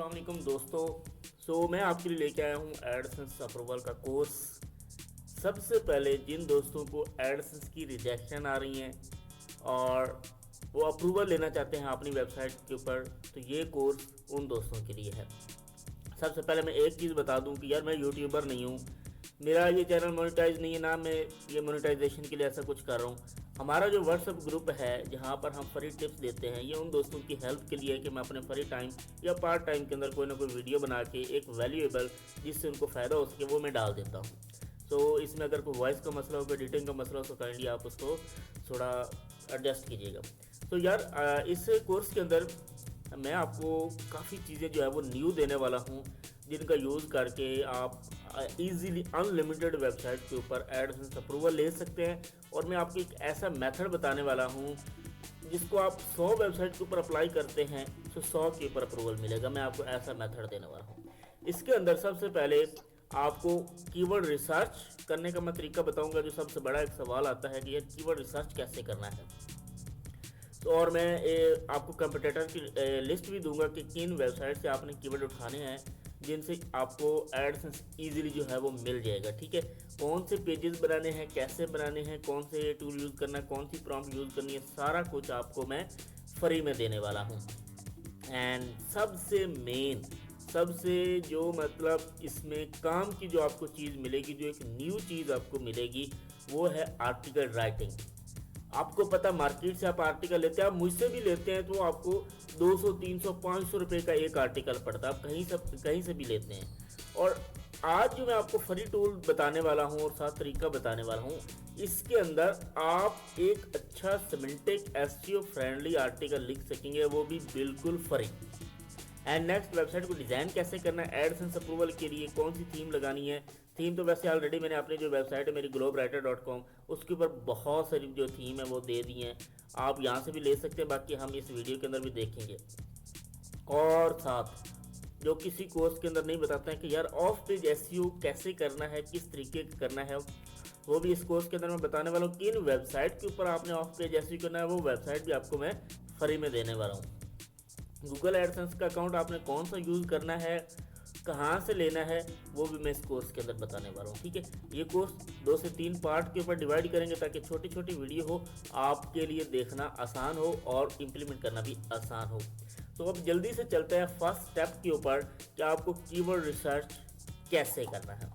अस्सलामुअलैकुम दोस्तों। मैं आपके लिए लेके आया हूँ एडसेंस अप्रूवल का कोर्स। सबसे पहले जिन दोस्तों को एडसेंस की रिजेक्शन आ रही हैं और वो अप्रूवल लेना चाहते हैं अपनी वेबसाइट के ऊपर, तो ये कोर्स उन दोस्तों के लिए है। सबसे पहले मैं एक चीज़ बता दूं कि यार मैं यूट्यूबर नहीं हूँ, मेरा ये चैनल मोनेटाइज नहीं है, ना मैं ये मोनेटाइजेशन के लिए ऐसा कुछ कर रहा हूँ। हमारा जो व्हाट्सअप ग्रुप है जहाँ पर हम फ्री टिप्स देते हैं, ये उन दोस्तों की हेल्प के लिए है कि मैं अपने फ्री टाइम या पार्ट टाइम के अंदर कोई ना कोई वीडियो बना के एक वैल्यूएबल जिससे उनको फ़ायदा हो सके वो मैं डाल देता हूँ। इसमें अगर कोई वॉइस का मसला हो, कोई एडिटिंग का मसला हो, तो काइंडली आप उसको थोड़ा एडजस्ट कीजिएगा। इस कोर्स के अंदर मैं आपको काफ़ी चीज़ें जो है वो न्यू देने वाला हूँ, जिनका यूज़ करके आप इजीली अनलिमिटेड वेबसाइट के ऊपर एडसेंस अप्रूवल ले सकते हैं। और मैं आपको एक ऐसा मेथड बताने वाला हूँ जिसको आप 100 वेबसाइट के ऊपर अप्लाई करते हैं तो 100 के ऊपर अप्रूवल मिलेगा। मैं आपको ऐसा मेथड देने वाला हूँ। इसके अंदर सबसे पहले आपको कीवर्ड रिसर्च करने का मैं तरीका बताऊंगा। जो सबसे बड़ा एक सवाल आता है कि यार कीवर्ड रिसर्च कैसे करना है, और मैं आपको कंपटीटर की लिस्ट भी दूंगा कि किन वेबसाइट से आपने कीवर्ड उठाने हैं जिनसे आपको एडसेंस इजीली जो है वो मिल जाएगा। ठीक है, कौन से पेजेस बनाने हैं, कैसे बनाने हैं, कौन से टूल यूज़ करना है, कौन सी प्रॉम्प्ट यूज़ करनी है, सारा कुछ आपको मैं फ्री में देने वाला हूँ। एंड सबसे मेन, सबसे जो मतलब इसमें काम की जो आपको चीज़ मिलेगी, जो एक न्यू चीज़ आपको मिलेगी, वो है आर्टिकल राइटिंग। आपको पता मार्केट से आप आर्टिकल लेते हैं, आप मुझसे भी लेते हैं, तो आपको 200 300 500 रुपये का एक आर्टिकल पड़ता है। आप कहीं से भी लेते हैं। और आज जो मैं आपको फ्री टूल बताने वाला हूँ और साथ तरीका बताने वाला हूँ, इसके अंदर आप एक अच्छा सिमेंटिक एसईओ फ्रेंडली आर्टिकल लिख सकेंगे, वो भी बिल्कुल फ्री। एंड नेक्स्ट, वेबसाइट को डिज़ाइन कैसे करना है, एडसेंस अप्रूवल के लिए कौन सी थीम लगानी है। थीम तो वैसे ऑलरेडी मैंने अपनी जो वेबसाइट है मेरी globewriter.com, उसके ऊपर बहुत सारी जो थीम है वो दे दी हैं। आप यहाँ से भी ले सकते हैं, बाकी हम इस वीडियो के अंदर भी देखेंगे। और साथ जो किसी कोर्स के अंदर नहीं बताते हैं कि यार ऑफ पेज एसईओ कैसे करना है, किस तरीके का करना है, वो भी इस कोर्स के अंदर मैं बताने वाला हूँ। किन वेबसाइट के ऊपर आपने ऑफ पेज एसईओ करना है, वो वेबसाइट भी आपको मैं फ्री में देने वाला हूँ। गूगल एडसेंस का अकाउंट आपने कौन सा यूज़ करना है, कहाँ से लेना है, वो भी मैं इस कोर्स के अंदर बताने वाला हूँ। ठीक है, ये कोर्स 2 से 3 पार्ट के ऊपर डिवाइड करेंगे ताकि छोटी छोटी वीडियो हो, आपके लिए देखना आसान हो और इम्प्लीमेंट करना भी आसान हो। तो अब जल्दी से चलते हैं फर्स्ट स्टेप के ऊपर कि आपको कीवर्ड रिसर्च कैसे करना है।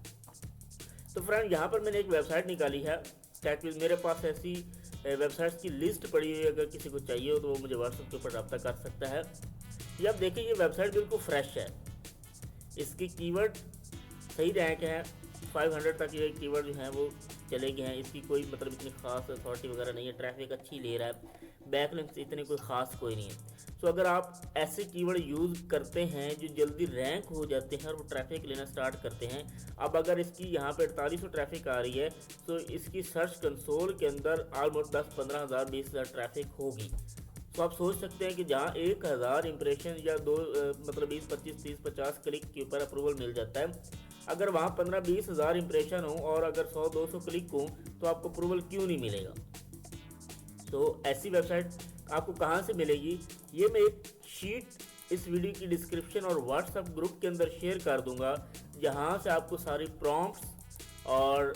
तो फ्रेंड, यहाँ पर मैंने एक वेबसाइट निकाली है टैकविज़। मेरे पास ऐसी वेबसाइट्स की लिस्ट पड़ी हुई है, अगर किसी को चाहिए हो तो वो मुझे व्हाट्सएप के ऊपर रब्ता कर सकता है। ये आप देखिए, ये वेबसाइट बिल्कुल फ्रेश है, इसकी कीवर्ड सही रैंक है। 500 तक ये कीवर्ड जो हैं वो चले गए हैं। इसकी कोई मतलब इतनी खास अथॉरिटी वगैरह नहीं है, ट्रैफिक अच्छी ले रहा है, बैकलिंक्स इतने कोई ख़ास कोई नहीं है। अगर आप ऐसे कीवर्ड यूज़ करते हैं जो जल्दी रैंक हो जाते हैं और वो ट्रैफिक लेना स्टार्ट करते हैं, अब अगर इसकी यहाँ पे 4800 ट्रैफिक आ रही है, तो इसकी सर्च कंसोल के अंदर ऑलमोस्ट 10-15 हज़ार 20,000 ट्रैफिक होगी। तो आप सोच सकते हैं कि जहाँ 1000 इंप्रेशन या दो मतलब 20 25 30 50 क्लिक के ऊपर अप्रूवल मिल जाता है, अगर वहाँ 15-20 हज़ार इंप्रेशन हो और अगर 100-200 क्लिक हो, तो आपको अप्रूवल क्यों नहीं मिलेगा। तो ऐसी वेबसाइट आपको कहाँ से मिलेगी, ये मैं एक शीट इस वीडियो की डिस्क्रिप्शन और व्हाट्सएप ग्रुप के अंदर शेयर कर दूंगा, जहाँ से आपको सारी प्रॉम्प्ट्स और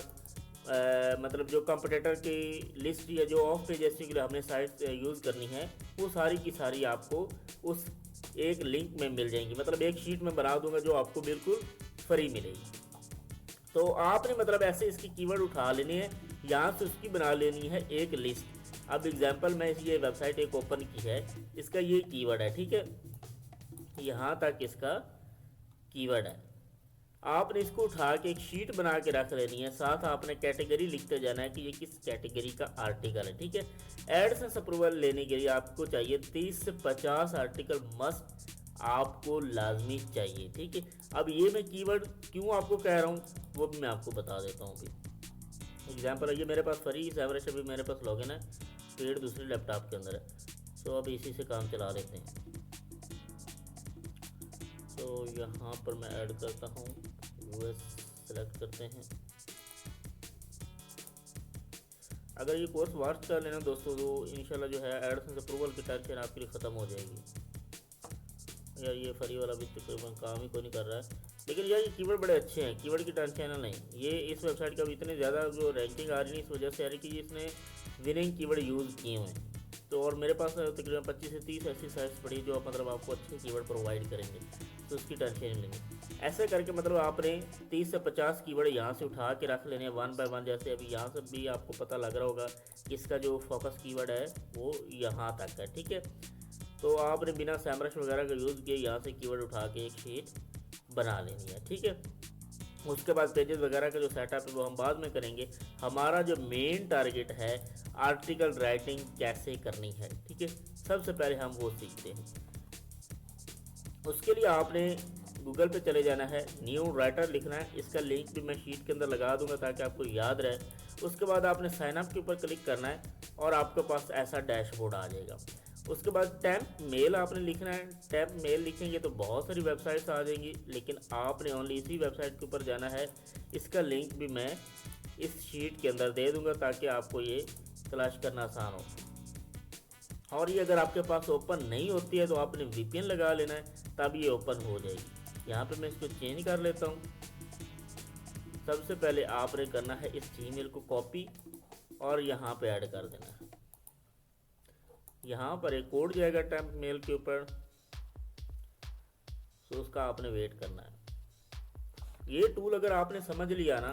मतलब जो कंपटीटर की लिस्ट या जो ऑफ पेज एसईओ के लिए हमने साइट यूज़ करनी है, वो सारी की सारी आपको उस एक लिंक में मिल जाएंगी। मतलब एक शीट में बना दूंगा जो आपको बिल्कुल फ्री मिलेगी। तो आपने मतलब ऐसे इसकी कीवर्ड उठा लेने हैं, यहाँ से उसकी बना लेनी है एक लिस्ट। अब एग्जांपल मैं ये वेबसाइट एक ओपन की है, इसका ये कीवर्ड है, ठीक है, यहाँ तक इसका कीवर्ड है। आपने इसको उठा के एक शीट बना के रख लेनी है, साथ आपने कैटेगरी लिखते जाना है कि ये किस कैटेगरी का आर्टिकल है। ठीक है, एडसेंस अप्रूवल लेने के लिए आपको चाहिए 30 से 50 आर्टिकल मस्ट आपको लाजमी चाहिए। ठीक है, अब ये मैं कीवर्ड क्यों आपको कह रहा हूँ वो भी मैं आपको बता देता हूँ। अभी एग्जाम्पल, ये मेरे पास फ्री एवरेज अभी मेरे पास लॉगिन है, पेड दूसरे लैपटॉप के अंदर है। अब इसी से काम चला लेते हैं। यहाँ पर मैं ऐड करता हूँ, यूएस सेलेक्ट करते हैं। अगर ये कोर्स वाच कर लेना दोस्तों, तो इंशाल्लाह जो है एडसेंस अप्रूवल की टेंशन आपके लिए ख़त्म हो जाएगी। यार ये फ्री वाला भी तकरीबन काम ही कोई नहीं कर रहा है। लेकिन यार ये कीवर्ड बड़े अच्छे हैं, कीवर्ड की टेंशन नहीं। ये इस वेबसाइट का भी इतने ज़्यादा जो रैंकिंग आ रही है इस वजह से आ रही कि इसने विनिंग कीवर्ड यूज़ किए हुए हैं। तो और मेरे पास तकरीबन 25 से 30 ऐसी साइट्स पड़ी जो मतलब आपको अच्छे कीवर्ड प्रोवाइड करेंगे, तो उसकी टेंशन नहीं लेंगे। ऐसे करके मतलब आपने 30 से 50 कीवर्ड यहाँ से उठा के रख लेने हैं वन बाय वन। जैसे अभी यहाँ से भी आपको पता लग रहा होगा कि इसका जो फोकस कीवर्ड है वो यहाँ तक है, ठीक है। तो आपने बिना सैमरश वगैरह का यूज़ किए यहाँ से कीवर्ड उठा के एक शीट बना लेनी है, ठीक है। उसके बाद पेजेस वगैरह का जो सेटअप है वो हम बाद में करेंगे। हमारा जो मेन टारगेट है आर्टिकल राइटिंग कैसे करनी है, ठीक है, सबसे पहले हम वो सीखते हैं। उसके लिए आपने गूगल पे चले जाना है, न्यू राइटर लिखना है। इसका लिंक भी मैं शीट के अंदर लगा दूंगा ताकि आपको याद रहे। उसके बाद आपने साइन अप के ऊपर क्लिक करना है और आपके पास ऐसा डैशबोर्ड आ जाएगा। उसके बाद टेम्प मेल आपने लिखना है। टेम्प मेल लिखेंगे तो बहुत सारी वेबसाइट्स आ जाएंगी, लेकिन आपने ओनली इसी वेबसाइट के ऊपर जाना है। इसका लिंक भी मैं इस शीट के अंदर दे दूंगा ताकि आपको ये तलाश करना आसान हो। और ये अगर आपके पास ओपन नहीं होती है तो आपने वीपीएन लगा लेना है, तब ये ओपन हो जाएगी। यहाँ पे मैं इसको चेंज कर लेता हूँ। सबसे पहले आपने करना है इस जीमेल को कॉपी और यहाँ पे ऐड कर देना है। यहाँ पर एक कोड जाएगा टेम्प मेल के ऊपर, तो उसका आपने वेट करना है। ये टूल अगर आपने समझ लिया ना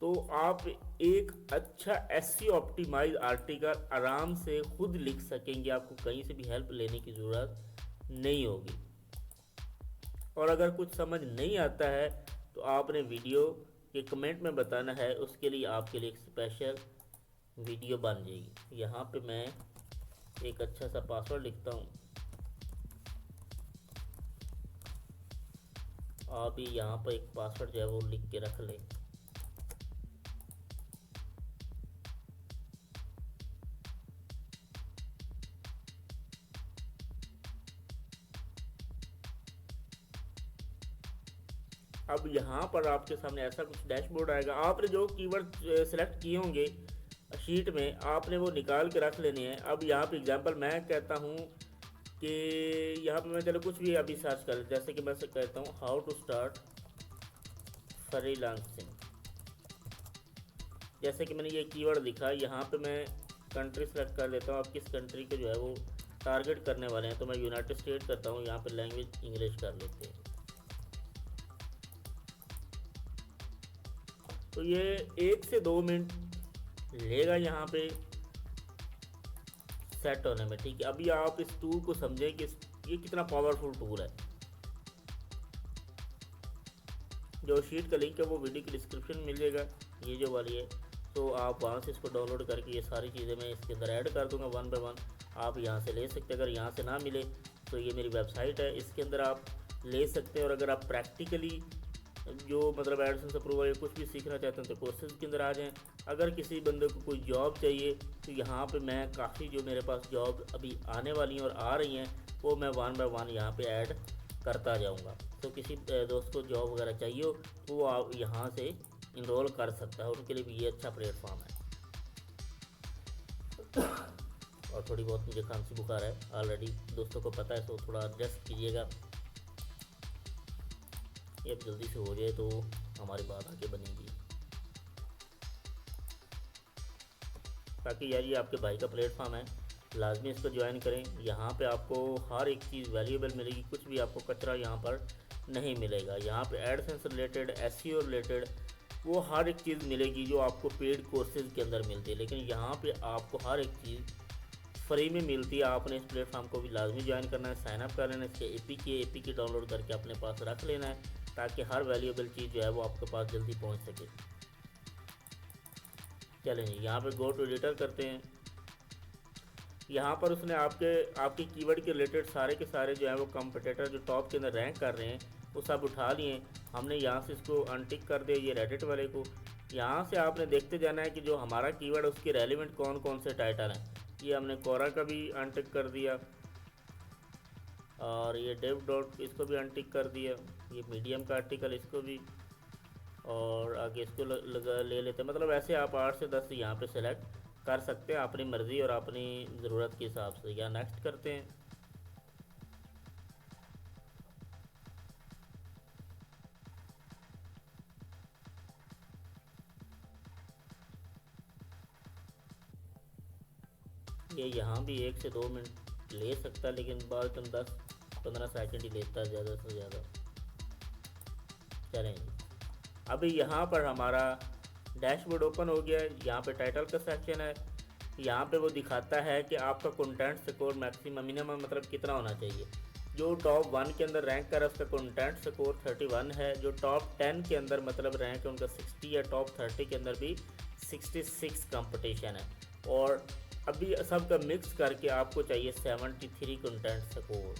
तो आप एक अच्छा एसईओ ऑप्टिमाइज आर्टिकल आराम से खुद लिख सकेंगे। आपको कहीं से भी हेल्प लेने की ज़रूरत नहीं होगी। और अगर कुछ समझ नहीं आता है तो आपने वीडियो के कमेंट में बताना है, उसके लिए आपके लिए एक स्पेशल वीडियो बन जाएगी। यहाँ पे मैं एक अच्छा सा पासवर्ड लिखता हूँ। आप भी यहाँ पर एक पासवर्ड जो है वो लिख के रख लें। अब यहाँ पर आपके सामने ऐसा कुछ डैशबोर्ड आएगा। आपने जो कीवर्ड सेलेक्ट किए होंगे शीट में आपने वो निकाल के रख लेने हैं। अब यहाँ पे एग्जांपल मैं कहता हूँ कि यहाँ पे मैं चलो कुछ भी अभी सर्च कर, जैसे कि मैं कहता हूँ हाउ टू स्टार्ट फ्रीलांसिंग। जैसे कि मैंने ये कीवर्ड लिखा, यहाँ पे मैं कंट्री सेलेक्ट कर लेता हूँ। आप किस कंट्री के जो है वो टारगेट करने वाले हैं, तो मैं यूनाइटेड स्टेट करता हूँ। यहाँ पे लैंग्वेज इंग्लिश कर लेते हैं। तो ये 1 से 2 मिनट लेगा यहाँ पे सेट होने में, ठीक है। अभी आप इस टूल को समझें कि ये कितना पावरफुल टूल है। जो शीट का लिंक है वो वीडियो की डिस्क्रिप्शन में मिल जाएगा, ये जो वाली है। तो आप वहाँ से इसको डाउनलोड करके ये सारी चीज़ें मैं इसके अंदर ऐड कर दूंगा वन बाय वन। आप यहाँ से ले सकते हैं। अगर यहाँ से ना मिले तो ये मेरी वेबसाइट है, इसके अंदर आप ले सकते हैं। और अगर आप प्रैक्टिकली जो मतलब एडसेंस अप्रूवल या कुछ भी सीखना चाहते हैं तो कोर्सेज के अंदर आ जाएं। अगर किसी बंदे को कोई जॉब चाहिए तो यहाँ पे मैं काफ़ी जो मेरे पास जॉब अभी आने वाली हैं और आ रही हैं वो मैं वन बाय वन यहाँ पे ऐड करता जाऊँगा। तो किसी दोस्त को जॉब वगैरह चाहिए हो तो वो आप यहाँ से इनरोल कर सकता है, उनके लिए भी ये अच्छा प्लेटफॉर्म है। और थोड़ी बहुत मुझे खांसी बुखार है ऑलरेडी, दोस्तों को पता है, तो थोड़ा एडजस्ट कीजिएगा। ये अब जल्दी से हो जाए तो हमारी बात आगे बनेगी। ताकि यार ये आपके भाई का प्लेटफॉर्म है, लाजमी इसको ज्वाइन करें। यहाँ पे आपको हर एक चीज़ वैल्यूएबल मिलेगी, कुछ भी आपको कचरा यहाँ पर नहीं मिलेगा। यहाँ पे एडसेंस रिलेटेड, एसईओ रिलेटेड वो हर एक चीज़ मिलेगी जो आपको पेड कोर्सेज के अंदर मिलती है। लेकिन यहाँ पे आपको हर एक चीज़ फ्री में मिलती है। आपने इस प्लेटफॉर्म को भी लाजमी ज्वाइन करना है, साइनअप कर लेना है, इसके एपीके डाउनलोड करके अपने पास रख लेना है ताकि हर वैल्यूएबल चीज़ जो है वो आपके पास जल्दी पहुंच सके। चलें जी, यहाँ पे गो टू एडिटर करते हैं। यहाँ पर उसने आपके कीवर्ड के रिलेटेड सारे के सारे जो है वो कंपटीटर जो टॉप के अंदर रैंक कर रहे हैं वो सब उठा लिए। हमने यहाँ से इसको अनटिक कर दिया, ये रेडिट वाले को। यहाँ से आपने देखते जाना है कि जो हमारा कीवर्ड उसके रेलिवेंट कौन कौन से टाइटल हैं। ये हमने कोरा का भी अनटिक कर दिया और ये डेव डॉट इसको भी अनटिक कर दिया। ये मीडियम का आर्टिकल इसको भी, और आगे इसको लगा ले लेते हैं। मतलब ऐसे आप 8 से 10 यहाँ पे सेलेक्ट कर सकते हैं अपनी मर्ज़ी और अपनी ज़रूरत के हिसाब से। या नेक्स्ट करते हैं। ये यहाँ भी 1 से 2 मिनट ले सकता है, लेकिन बाद तुम 10-15 सेकंड ही लेता है ज़्यादा से ज़्यादा। चलें जी, अभी यहाँ पर हमारा डैशबोर्ड ओपन हो गया है। यहाँ पे टाइटल का सेक्शन है। यहाँ पे वो दिखाता है कि आपका कंटेंट स्कोर मैक्सिमम मिनिमम मतलब कितना होना चाहिए। जो टॉप 1 के अंदर रैंक कर उसका कंटेंट स्कोर 31 है। जो टॉप 10 के अंदर मतलब रैंक है उनका 60 है। टॉप 30 के अंदर भी 66 कंपटीशन है। और अभी सबका मिक्स करके आपको चाहिए 73 कंटेंट स्कोर।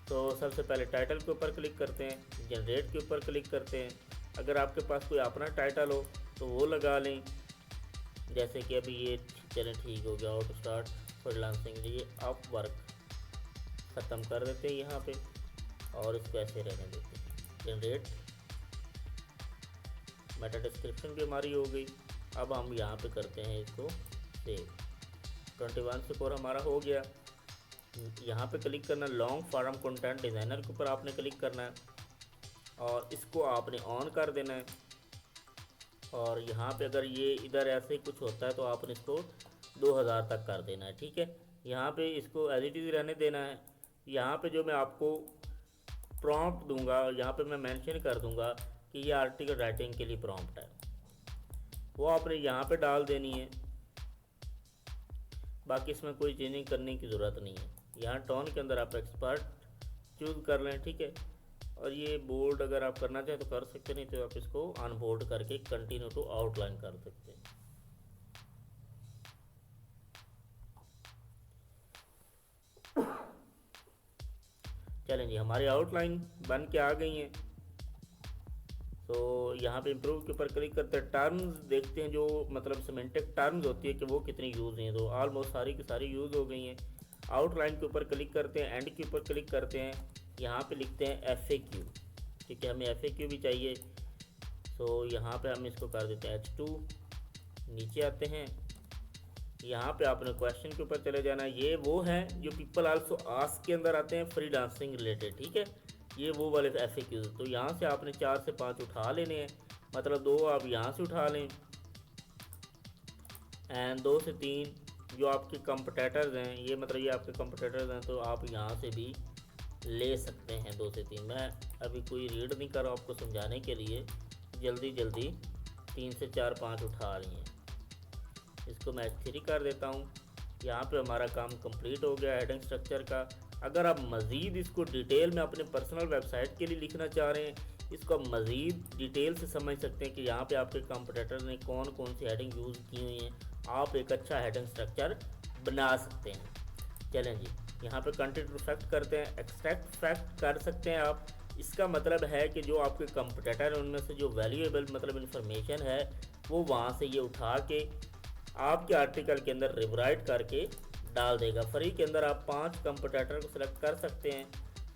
तो सबसे पहले टाइटल के ऊपर क्लिक करते हैं, जनरेट के ऊपर क्लिक करते हैं। अगर आपके पास कोई अपना टाइटल हो तो वो लगा लें, जैसे कि अभी ये चलें ठीक हो गया, आउट स्टार्ट फ्रीलांसिंग, ये आप वर्क ख़त्म कर देते हैं यहाँ पे और इसको ऐसे रहने देते हैं। जनरेट, मेटा डिस्क्रिप्शन भी हमारी हो गई। अब हम यहाँ पे करते हैं इसको सेव। 21 स्कोर हमारा हो गया। यहाँ पे क्लिक करना, लॉन्ग फॉर्म कंटेंट डिज़ाइनर के ऊपर आपने क्लिक करना है और इसको आपने ऑन कर देना है। और यहाँ पे अगर ये इधर ऐसे कुछ होता है तो आपने इसको 2000 तक कर देना है, ठीक है। यहाँ पे इसको एज इट इज़ रहने देना है। यहाँ पे जो मैं आपको प्रॉम्प्ट दूंगा, यहाँ पे मैं मेंशन कर दूंगा कि ये आर्टिकल राइटिंग के लिए प्रॉम्प्ट है, वो आपने यहाँ पे डाल देनी है। बाकी इसमें कोई चेंजिंग करने की ज़रूरत नहीं है। यहाँ टोन के अंदर आप एक्सपर्ट चूज़ कर लें, ठीक है। और ये बोल्ड अगर आप करना चाहें तो कर सकते, नहीं तो आप इसको अनबोल्ड करके कंटिन्यू टू आउटलाइन कर सकते हैं। चलें जी, हमारी आउटलाइन बन के आ गई हैं। तो यहाँ पे इम्प्रूव के ऊपर क्लिक करते हैं। टर्म्स देखते हैं, जो मतलब सिमेंटिक टर्म्स होती है कि वो कितनी यूज़ हैं। तो ऑलमोस्ट सारी की सारी यूज़ हो गई हैं। आउटलाइन के ऊपर क्लिक करते हैं, एंड के ऊपर क्लिक करते हैं। यहाँ पे लिखते हैं FAQ, ठीक है, हमें FAQ भी चाहिए। तो यहाँ पे हम इसको कर देते हैं H2। नीचे आते हैं, यहाँ पे आपने क्वेश्चन के ऊपर चले जाना है। ये वो हैं जो पीपल आल्सो आस्क के अंदर आते हैं फ्रीलांसिंग रिलेटेड, ठीक है। ये वो वाले FAQ। तो यहाँ से आपने 4 से 5 उठा लेने हैं, मतलब 2 आप यहाँ से उठा लें एंड 2 से 3 जो आपके कंपटीटर्स हैं, ये मतलब ये आपके कंपटीटर्स हैं, तो आप यहाँ से भी ले सकते हैं 2 से 3। मैं अभी कोई रीड नहीं कर रहा आपको समझाने के लिए, जल्दी जल्दी 3 से 4 5 उठा रही हैं। इसको मैं H3 कर देता हूँ। यहाँ पे हमारा काम कंप्लीट हो गया हेडिंग स्ट्रक्चर का। अगर आप मज़ीद इसको डिटेल में अपने पर्सनल वेबसाइट के लिए लिखना चाह रहे हैं, इसको आप मज़ीद डिटेल से समझ सकते हैं कि यहाँ पे आपके कंपटीटर ने कौन कौन सी हेडिंग यूज़ की हुई हैं। आप एक अच्छा हेडिंग स्ट्रक्चर बना सकते हैं। चलें जी, यहाँ पे कंटेंट फैक्ट करते हैं, एक्सट्रैक्ट फैक्ट कर सकते हैं आप। इसका मतलब है कि जो आपके कंपटीटर हैं उनमें से जो वैल्यूएबल मतलब इन्फॉर्मेशन है वो वहाँ से ये उठा के आपके आर्टिकल के अंदर रिवराइट करके डाल देगा। फ्री के अंदर आप 5 कंपटीटर को सिलेक्ट कर सकते हैं।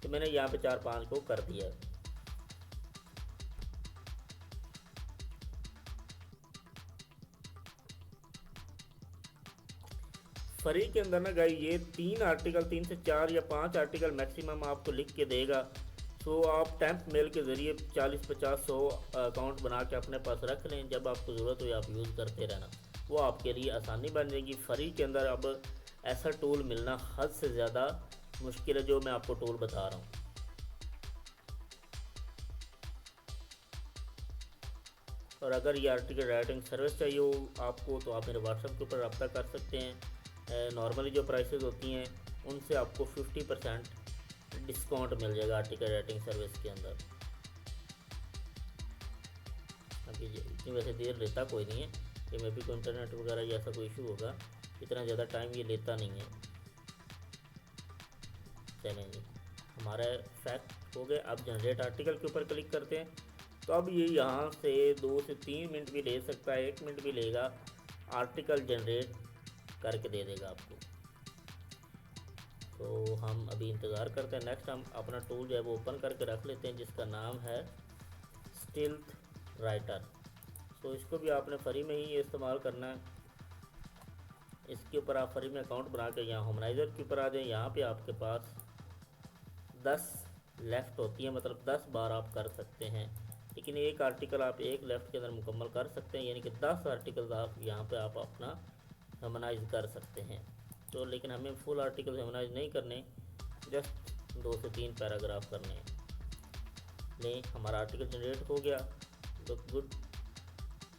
तो मैंने यहाँ पे 4-5 को कर दिया। फ्री के अंदर ना गाइस ये 3 आर्टिकल, 3 से 4 या 5 आर्टिकल मैक्सिमम आपको लिख के देगा। तो आप टेम्प मेल के ज़रिए 40-50-100 अकाउंट बना के अपने पास रख लें। जब आपको ज़रूरत हो आप यूज़ करते रहना, वो आपके लिए आसानी बन जाएगी। फ्री के अंदर अब ऐसा टूल मिलना हद से ज़्यादा मुश्किल है जो मैं आपको टूल बता रहा हूँ। और अगर ये आर्टिकल राइटिंग सर्विस चाहिए हो आपको तो आप मेरे व्हाट्सएप के ऊपर रब्ता कर सकते हैं। नॉर्मली जो प्राइसेस होती हैं उनसे आपको 50% डिस्काउंट मिल जाएगा आर्टिकल राइटिंग सर्विस के अंदर। अभी इतनी वैसे देर लेता कोई नहीं है, कि मे भी कोई इंटरनेट वगैरह या ऐसा कोई इशू होगा, इतना ज़्यादा टाइम ये लेता नहीं है। चलें जी, हमारा फैक्ट हो गया। अब जनरेट आर्टिकल के ऊपर क्लिक करते हैं। तो अब ये यहाँ से 2 से 3 मिनट भी ले सकता है, 1 मिनट भी लेगा, आर्टिकल जनरेट करके दे देगा आपको। तो हम अभी इंतज़ार करते हैं। नेक्स्ट हम अपना टूल जो है वो ओपन करके रख लेते हैं जिसका नाम है स्टिल्थ राइटर। तो इसको भी आपने फ्री में ही इस्तेमाल करना है। इसके ऊपर आप फ्री में अकाउंट बना के यहाँ होमनाइज़र के ऊपर आ जाएँ। यहाँ पे आपके पास 10 लेफ़्ट होती है, मतलब 10 बार आप कर सकते हैं, लेकिन एक आर्टिकल आप एक लेफ़्ट के अंदर मुकम्मल कर सकते हैं, यानी कि 10 आर्टिकल्स आप यहाँ पे आप अपना हमनाइज कर सकते हैं। तो लेकिन हमें फुल आर्टिकल ह्यूमनाइज नहीं करने, जस्ट 2 से 3 पैराग्राफ करने हैं। नहीं, हमारा आर्टिकल जनरेट हो गया, तो गुड।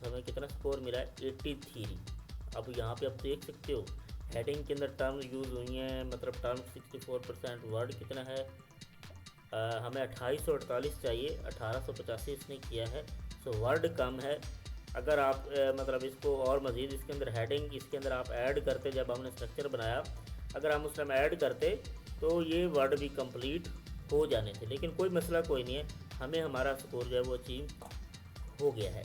हमें कितना स्कोर मिला है? 83। अब यहाँ पे आप देख सकते हो हेडिंग के अंदर टर्म यूज़ हुई हैं, मतलब टर्म 64%, वर्ड कितना है, हमें 2848 चाहिए, 1885 इसने किया है। सो वर्ड कम है। अगर आप मतलब इसको और मज़ीद इसके अंदर हेडिंग इसके अंदर आप ऐड करते, जब हमने स्ट्रक्चर बनाया, अगर हम उस टाइम ऐड करते तो ये वर्ड भी कंप्लीट हो जाने थे, लेकिन कोई मसला कोई नहीं है, हमें हमारा स्कोर जो है वो अचीव हो गया है।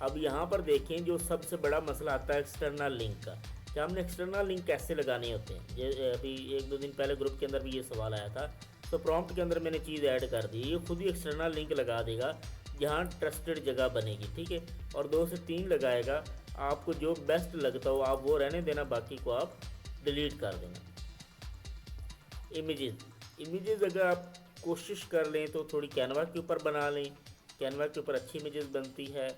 अब यहाँ पर देखें, जो सबसे बड़ा मसला आता है एक्सटर्नल लिंक का, कि हमने एक्सटर्नल लिंक कैसे लगाने होते हैं। ये अभी 1-2 दिन पहले ग्रुप के अंदर भी ये सवाल आया था, तो प्रॉम्प्ट के अंदर मैंने चीज़ ऐड कर दी, ये खुद ही एक्सटर्नल लिंक लगा देगा जहाँ ट्रस्टेड जगह बनेगी, ठीक है। और 2 से 3 लगाएगा, आपको जो बेस्ट लगता हो आप वो रहने देना, बाकी को आप डिलीट कर देना। इमेजेस अगर आप कोशिश कर लें तो थोड़ी कैनवा के ऊपर बना लें, कैनवा के ऊपर अच्छी इमेजेस बनती है।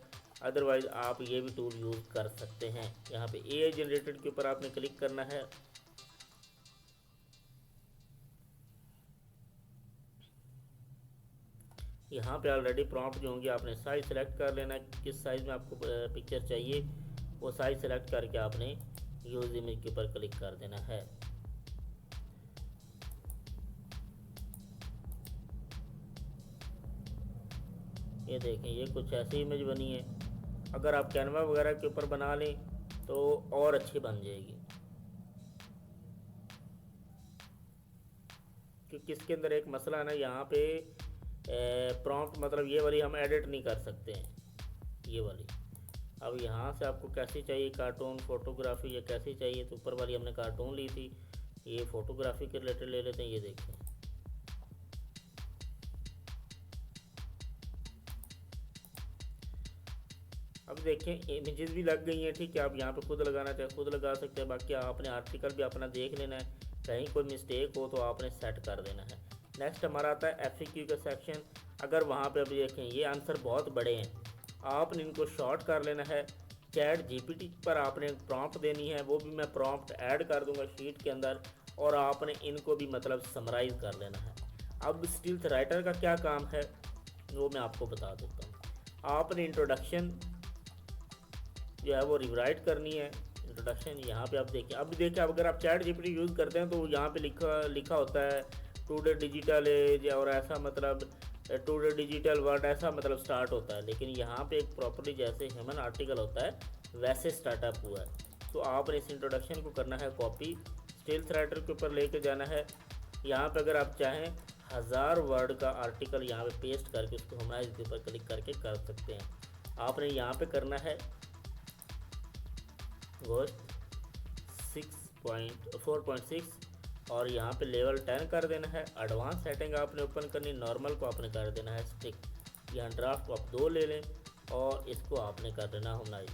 अदरवाइज़ आप ये भी टूल यूज़ कर सकते हैं। यहाँ पे AI जनरेटेड के ऊपर आपने क्लिक करना है। यहाँ पे ऑलरेडी प्रॉम्प्ट जो होंगे, आपने साइज़ सेलेक्ट कर लेना है, किस साइज़ में आपको पिक्चर चाहिए, वो साइज़ सेलेक्ट करके आपने यूज़ इमेज के ऊपर क्लिक कर देना है। ये देखें, ये कुछ ऐसी इमेज बनी है। अगर आप कैनवा वगैरह के ऊपर बना लें तो और अच्छी बन जाएगी, क्योंकि इसके अंदर एक मसला है ना, यहाँ पे प्रॉम्प्ट मतलब ये वाली हम एडिट नहीं कर सकते हैं, ये वाली। अब यहाँ से आपको कैसी चाहिए, कार्टून, फोटोग्राफी, या कैसी चाहिए, तो ऊपर वाली हमने कार्टून ली थी, ये फोटोग्राफी के रिलेटेड ले लेते हैं। ये देखें, अब देखें इमेजेस भी लग गई हैं, ठीक है। आप यहाँ पे खुद लगाना चाहे खुद लगा सकते हैं, बाकी आपने आर्टिकल भी अपना देख लेना है, कहीं कोई मिस्टेक हो तो आपने सेट कर देना है। नेक्स्ट हमारा आता है FAQ का सेक्शन। अगर वहाँ पे अभी देखें ये आंसर बहुत बड़े हैं, आपने इनको शॉर्ट कर लेना है। चैट GPT पर आपने प्रॉम्प्ट देनी है, वो भी मैं प्रॉम्प्ट ऐड कर दूँगा शीट के अंदर, और आपने इनको भी मतलब समराइज़ कर लेना है। अब स्टिल्थ राइटर का क्या काम है वो मैं आपको बता देता हूँ। आपने इंट्रोडक्शन जो है वो रिवराइट करनी है। इंट्रोडक्शन यहाँ पे आप देखिए, अब देखिए अगर आप चैट GPT यूज़ करते हैं तो यहाँ पे लिखा होता है टुडे डिजिटल एज, और ऐसा मतलब टुडे डिजिटल वर्ड, ऐसा मतलब स्टार्ट होता है। लेकिन यहाँ पे एक प्रॉपर्ली जैसे ह्यूमन आर्टिकल होता है वैसे स्टार्टअप हुआ है। तो आपने इस इंट्रोडक्शन को करना है कॉपी, स्टिल्थ राइटर के ऊपर लेके जाना है। यहाँ पे अगर आप चाहें 1000 वर्ड का आर्टिकल यहाँ पे पेस्ट करके उसको हमारे इसके ऊपर क्लिक करके कर सकते हैं। आपने यहाँ पे करना है गोस्ट 4.6 और यहाँ पे लेवल 10 कर देना है। एडवांस सेटिंग आपने ओपन करनी, नॉर्मल को आपने कर देना है स्टिक। यहाँ ड्राफ्ट को आप 2 ले लें और इसको आपने कर देना हमनाइज।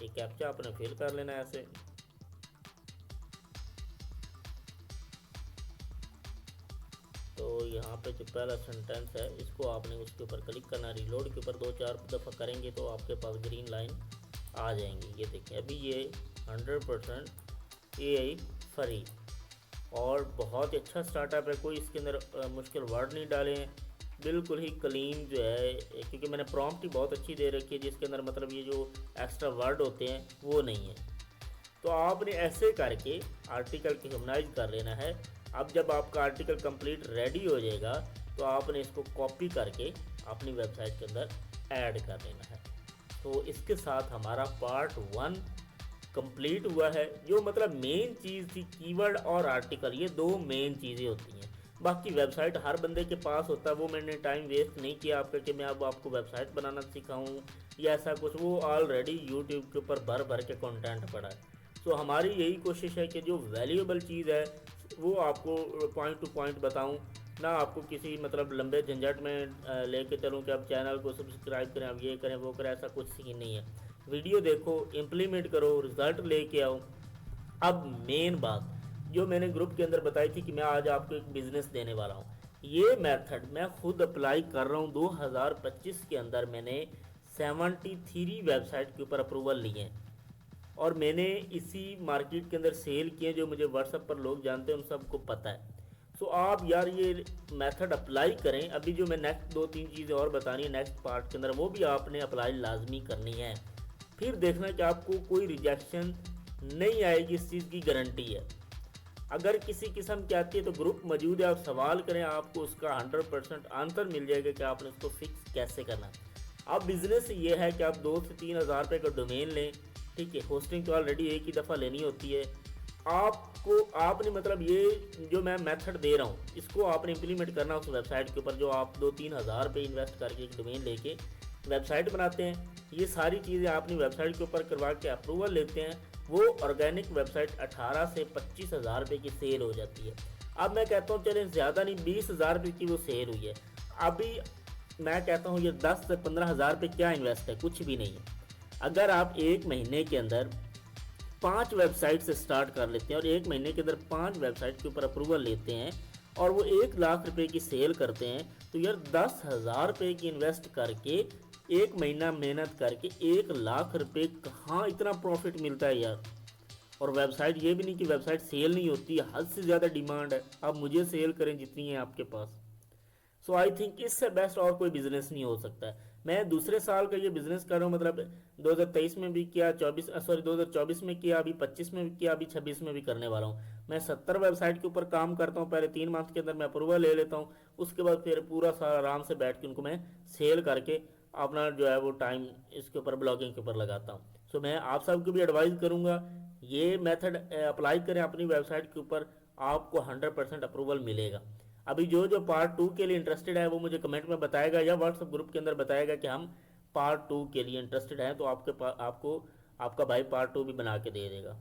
ये कैप्चा आपने फिल कर लेना है ऐसे। तो यहाँ पे जो पहला सेंटेंस है इसको आपने उसके ऊपर क्लिक करना, रिलोड के ऊपर 2-4 दफ़ा करेंगे तो आपके पास ग्रीन लाइन आ जाएंगी। ये देखिए अभी ये 100% AI फ्री और बहुत अच्छा स्टार्टअप है। कोई इसके अंदर मुश्किल वर्ड नहीं डाले हैं, बिल्कुल ही क्लीन जो है, क्योंकि मैंने प्रॉम्प्ट ही बहुत अच्छी दे रखी है जिसके अंदर मतलब ये जो एक्स्ट्रा वर्ड होते हैं वो नहीं है। तो आपने ऐसे करके आर्टिकल की ह्यूमनाइज कर लेना है। अब जब आपका आर्टिकल कंप्लीट रेडी हो जाएगा तो आपने इसको कॉपी करके अपनी वेबसाइट के अंदर ऐड कर लेना है। तो इसके साथ हमारा पार्ट 1 कंप्लीट हुआ है। जो मतलब मेन चीज़ थी कीवर्ड और आर्टिकल, ये 2 मेन चीज़ें होती हैं। बाकी वेबसाइट हर बंदे के पास होता है, वो मैंने टाइम वेस्ट नहीं किया आपका कि मैं अब आपको वेबसाइट बनाना सिखाऊं या ऐसा कुछ। वो ऑलरेडी यूट्यूब के ऊपर भर भर के कंटेंट पड़ा है। तो हमारी यही कोशिश है कि जो वैल्यूएबल चीज़ है वो आपको पॉइंट टू पॉइंट बताऊं, ना आपको किसी मतलब लंबे झंझट में लेके चलूं कि आप चैनल को सब्सक्राइब करें, आप ये करें वो करें, ऐसा कुछ सीन नहीं है। वीडियो देखो, इम्प्लीमेंट करो, रिज़ल्ट लेके आओ। अब मेन बात जो मैंने ग्रुप के अंदर बताई थी कि मैं आज आपको एक बिज़नेस देने वाला हूँ, ये मेथड मैं खुद अप्लाई कर रहा हूँ। 2025 के अंदर मैंने 73 वेबसाइट के ऊपर अप्रूवल लिए हैं और मैंने इसी मार्केट के अंदर सेल किए, जो मुझे व्हाट्सएप पर लोग जानते हैं उन सबको पता है। सो आप यार ये मेथड अप्लाई करें। अभी जो मैं नेक्स्ट 2-3 चीज़ें और बतानी है नेक्स्ट पार्ट के अंदर, वो भी आपने अप्लाई लाजमी करनी है। फिर देखना कि आपको कोई रिजेक्शन नहीं आएगी, इस चीज़ की गारंटी है। अगर किसी किस्म की आती है तो ग्रुप मौजूद है, आप सवाल करें, आपको उसका 100% आंसर मिल जाएगा कि आपने उसको फिक्स कैसे करना है। अब बिज़नेस ये है कि आप 2 से 3 हज़ार रुपये का डोमेन लें, ठीक है। होस्टिंग तो ऑलरेडी एक ही दफ़ा लेनी होती है। आपने मतलब ये जो मैं मेथड दे रहा हूँ इसको आपने इम्प्लीमेंट करना उस वेबसाइट के ऊपर, जो आप 2-3 हज़ार रुपये इन्वेस्ट करके एक डोमेन लेके वेबसाइट बनाते हैं। ये सारी चीज़ें आपने वेबसाइट के ऊपर करवा के अप्रूवल लेते हैं। वो ऑर्गेनिक वेबसाइट 18 से 25 हज़ार रुपये की सेल हो जाती है। अब मैं कहता हूँ चलें ज़्यादा नहीं, 20 हज़ार रुपये की वो सेल हुई है। अभी मैं कहता हूँ ये 10 से 15 हज़ार रुपये क्या इन्वेस्ट है, कुछ भी नहीं है। अगर आप एक महीने के अंदर 5 वेबसाइट से स्टार्ट कर लेते हैं और एक महीने के अंदर 5 वेबसाइट के ऊपर अप्रूवल लेते हैं और वो 1 लाख रुपए की सेल करते हैं, तो यार 10 हज़ार रुपये की इन्वेस्ट करके एक महीना मेहनत करके 1 लाख रुपए कहाँ इतना प्रॉफिट मिलता है यार। और वेबसाइट ये भी नहीं कि वेबसाइट सेल नहीं होती, हद से ज़्यादा डिमांड है। आप मुझे सेल करें जितनी है आपके पास। सो आई थिंक इससे बेस्ट और कोई बिजनेस नहीं हो सकता है। मैं दूसरे साल का ये बिजनेस कर रहा हूँ, मतलब 2023 में भी किया, 2024 में किया, अभी 25 में भी किया, अभी 26 में भी करने वाला हूँ। मैं 70 वेबसाइट के ऊपर काम करता हूँ। पहले 3 मंथ के अंदर मैं अप्रूवल ले लेता हूँ, उसके बाद फिर पूरा सारा आराम से बैठ के उनको मैं सेल करके अपना जो है वो टाइम इसके ऊपर ब्लॉगिंग के ऊपर लगाता हूँ। सो मैं आप सबको भी एडवाइस करूँगा ये मेथड अप्लाई करें अपनी वेबसाइट के ऊपर, आपको 100% अप्रूवल मिलेगा। अभी जो जो पार्ट 2 के लिए इंटरेस्टेड है वो मुझे कमेंट में बताएगा या व्हाट्सएप ग्रुप के अंदर बताएगा कि हम पार्ट 2 के लिए इंटरेस्टेड हैं, तो आपके आपको आपका भाई पार्ट 2 भी बना के दे देगा।